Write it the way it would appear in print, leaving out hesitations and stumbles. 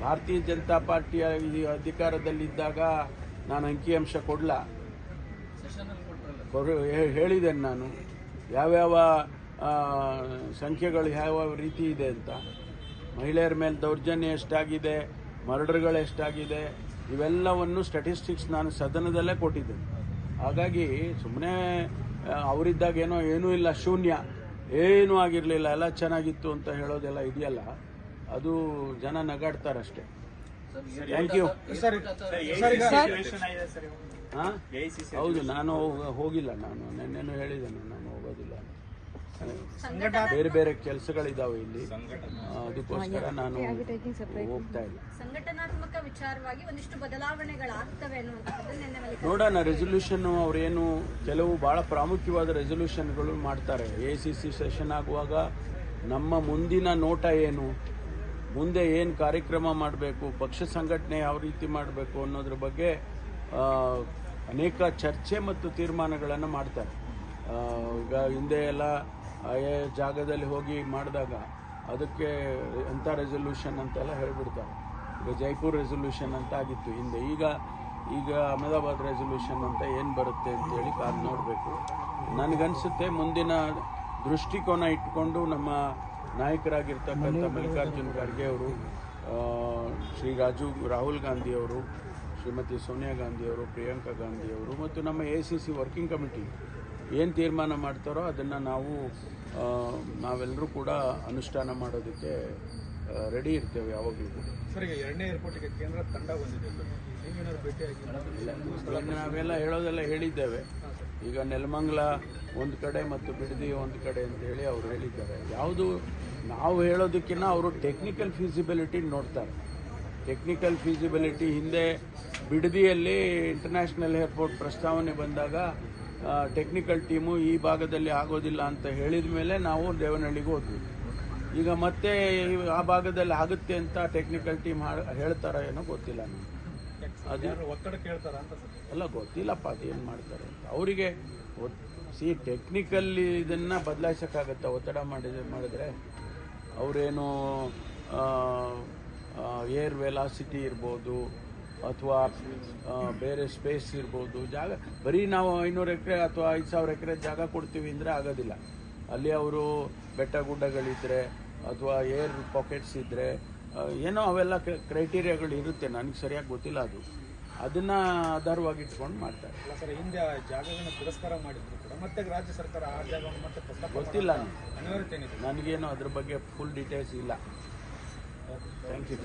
ಭಾರತೀಯ ಜನತಾ ಪಾರ್ಟಿಯ ಅಧಿಕಾರದಲ್ಲಿದ್ದಾಗ ನಾನು ಅಂಕಿಅಂಶ ಕೊಡಲ ಹೇಳಿದ್ದೇನೆ. ನಾನು ಯಾವ್ಯಾವ ಸಂಖ್ಯೆಗಳು ಯಾವ ರೀತಿ ಇದೆ ಅಂತ, ಮಹಿಳೆಯರ ಮೇಲೆ ದೌರ್ಜನ್ಯ ಎಷ್ಟಾಗಿದೆ, ಮರ್ಡರ್ಗಳು ಎಷ್ಟಾಗಿದೆ, ಇವೆಲ್ಲವನ್ನು ಸ್ಟ್ಯಾಟಿಸ್ಟಿಕ್ಸ್ ನಾನು ಸದನದಲ್ಲೇ ಕೊಟ್ಟಿದ್ದೇನೆ. ಹಾಗಾಗಿ ಸುಮ್ಮನೆ ಅವರಿದ್ದಾಗ ಏನೂ ಇಲ್ಲ, ಶೂನ್ಯ, ಏನೂ ಆಗಿರಲಿಲ್ಲ, ಎಲ್ಲ ಚೆನ್ನಾಗಿತ್ತು ಅಂತ ಹೇಳೋದೆಲ್ಲ ಇದೆಯಲ್ಲ, ಅದು ಜನ ನಗಾಡ್ತಾರಷ್ಟೇ. Thank you. ಹೌದು, ನಾನು ಹೋಗಿಲ್ಲ. ನಾನು ನಿನ್ನೆನೂ ಹೇಳಿದ್ದೇನೆ, ನಾನು ಹೋಗೋದಿಲ್ಲ. ಬೇರೆ ಬೇರೆ ಕೆಲಸಗಳಿದಾವೆ ಇಲ್ಲಿ, ಅದಕ್ಕೋಸ್ಕರ ನಾನು ಹೋಗ್ತಾ ಇಲ್ಲ. ಸಂಘಟನಾತ್ಮಕ ವಿಚಾರವಾಗಿ ಒಂದಿಷ್ಟು ಬದಲಾವಣೆಗಳಾಗ್ತವೆ ಅನ್ನುವಂಥದ್ದು ನೋಡೋಣ. ರೆಸೊಲ್ಯೂಷನ್ ಅವರೇನು ಕೆಲವು ಬಹಳ ಪ್ರಾಮುಖ್ಯವಾದ ರೆಸೊಲ್ಯೂಷನ್ಗಳು ಮಾಡ್ತಾರೆ. ACC ಸೆಷನ್ ಆಗುವಾಗ ನಮ್ಮ ಮುಂದಿನ ನೋಟ ಏನು, ಮುಂದೆ ಏನು ಕಾರ್ಯಕ್ರಮ ಮಾಡಬೇಕು, ಪಕ್ಷ ಸಂಘಟನೆ ಯಾವ ರೀತಿ ಮಾಡಬೇಕು ಅನ್ನೋದ್ರ ಬಗ್ಗೆ ಅನೇಕ ಚರ್ಚೆ ಮತ್ತು ತೀರ್ಮಾನಗಳನ್ನು ಮಾಡ್ತಾರೆ. ಈಗ ಹಿಂದೆ ಎಲ್ಲ ಜಾಗದಲ್ಲಿ ಹೋಗಿ ಮಾಡಿದಾಗ ಅದಕ್ಕೆ ಎಂಥ ರೆಸೊಲ್ಯೂಷನ್ ಅಂತೆಲ್ಲ ಹೇಳ್ಬಿಡ್ತಾರೆ. ಈಗ ಜೈಪುರ್ ರೆಸೊಲ್ಯೂಷನ್ ಅಂತ ಆಗಿತ್ತು ಹಿಂದೆ, ಈಗ ಅಹಮದಾಬಾದ್ ರೆಸೊಲ್ಯೂಷನ್ ಅಂತ ಏನು ಬರುತ್ತೆ ಅಂತೇಳಿ ಕಾದು ನೋಡಬೇಕು. ನನಗನ್ಸುತ್ತೆ ಮುಂದಿನ ದೃಷ್ಟಿಕೋನ ಇಟ್ಕೊಂಡು ನಮ್ಮ ನಾಯಕರಾಗಿರ್ತಕ್ಕಂಥ ಮಲ್ಲಿಕಾರ್ಜುನ್ ಖರ್ಗೆ ಅವರು, ಶ್ರೀ ರಾಹುಲ್ ಗಾಂಧಿಯವರು, ಶ್ರೀಮತಿ ಸೋನಿಯಾ ಗಾಂಧಿಯವರು, ಪ್ರಿಯಾಂಕಾ ಗಾಂಧಿಯವರು ಮತ್ತು ನಮ್ಮ ACC ವರ್ಕಿಂಗ್ ಕಮಿಟಿ ಏನು ತೀರ್ಮಾನ ಮಾಡ್ತಾರೋ ಅದನ್ನು ನಾವೆಲ್ಲರೂ ಕೂಡ ಅನುಷ್ಠಾನ ಮಾಡೋದಕ್ಕೆ ರೆಡಿ ಇರ್ತೇವೆ ಯಾವಾಗಲೂ. ಸರ್, ಈಗ 2ನೇ ಏರ್ಪೋರ್ಟ್ಗೆ ಕೇಂದ್ರ ತಂಡ ಬಂದಿದೆ, ನಾವೆಲ್ಲ ಹೇಳೋದೆಲ್ಲ ಹೇಳಿದ್ದೇವೆ. ಈಗ ನೆಲಮಂಗಲ ಒಂದು ಕಡೆ ಮತ್ತು ಬಿಡದಿ ಒಂದು ಕಡೆ ಅಂತ ಹೇಳಿ ಅವರು ಹೇಳಿದ್ದಾರೆ. ಯಾವುದು ನಾವು ಹೇಳೋದಕ್ಕಿಂತ ಅವರು ಟೆಕ್ನಿಕಲ್ ಫೀಸಿಬಿಲಿಟಿ ನೋಡ್ತಾರೆ. ಟೆಕ್ನಿಕಲ್ ಫೀಸಿಬಿಲಿಟಿ ಹಿಂದೆ ಬಿಡದಿಯಲ್ಲಿ ಇಂಟರ್ನ್ಯಾಷನಲ್ ಏರ್ಪೋರ್ಟ್ ಪ್ರಸ್ತಾವನೆ ಬಂದಾಗ ಟೆಕ್ನಿಕಲ್ ಟೀಮು ಈ ಭಾಗದಲ್ಲಿ ಆಗೋದಿಲ್ಲ ಅಂತ ಹೇಳಿದ ಮೇಲೆ ನಾವು ದೇವನಹಳ್ಳಿಗೆ ಹೋದ್ವಿ. ಈಗ ಮತ್ತೆ ಆ ಭಾಗದಲ್ಲಿ ಆಗುತ್ತೆ ಅಂತ ಟೆಕ್ನಿಕಲ್ ಟೀಮ್ ಹೇಳ್ತಾರ ಏನೋ ಗೊತ್ತಿಲ್ಲ. ಅದು ಒತ್ತಡ ಕೇಳ್ತಾರ ಅಂತ ಎಲ್ಲ ಗೊತ್ತಿಲ್ಲಪ್ಪ, ಅದೇನು ಮಾಡ್ತಾರೆ ಅಂತ. ಅವರಿಗೆ ಟೆಕ್ನಿಕಲ್ ಇದನ್ನು ಬದಲಾಯಿಸೋಕ್ಕಾಗತ್ತಾ? ಒತ್ತಡ ಮಾಡಿದ್ರೆ ಅವರೇನು ಏರ್ ವೆಲಾಸಿಟಿ ಇರ್ಬೋದು ಅಥವಾ ಬೇರೆ ಸ್ಪೇಸ್ ಇರ್ಬೋದು, ಜಾಗ ಬರೀ ನಾವು 500 ಎಕರೆ ಅಥವಾ 5000 ಎಕರೆ ಜಾಗ ಕೊಡ್ತೀವಿ ಅಂದರೆ ಆಗೋದಿಲ್ಲ. ಅಲ್ಲಿ ಅವರು ಬೆಟ್ಟ ಗುಡ್ಡಗಳಿದ್ದರೆ ಅಥವಾ ಏರ್ ಪಾಕೆಟ್ಸ್ ಇದ್ದರೆ ಏನೋ ಅವೆಲ್ಲ ಕ್ರೈಟೀರಿಯಾಗಳು ಇರುತ್ತೆ. ನನಗೆ ಸರಿಯಾಗಿ ಗೊತ್ತಿಲ್ಲ, ಅದನ್ನು ಆಧಾರವಾಗಿ ಇಟ್ಕೊಂಡು ಮಾಡ್ತಾರೆ. ಸರ್, ಹಿಂದೆ ಜಾಗಗಳನ್ನು ತಿರಸ್ಕಾರ ಮಾಡಿದ್ರು ಕೂಡ ಮತ್ತೆ ರಾಜ್ಯ ಸರ್ಕಾರ ಆ ಜಾಗವನ್ನು ಮತ್ತೆ ಪ್ರಸ್ತಾಪ ಗೊತ್ತಿಲ್ಲ ಅನಿವಾರ್ಯತೆ ಏನಿದೆ ನನಗೇನು ಅದ್ರ ಬಗ್ಗೆ ಫುಲ್ ಡೀಟೇಲ್ಸ್ ಇಲ್ಲ. Thank you.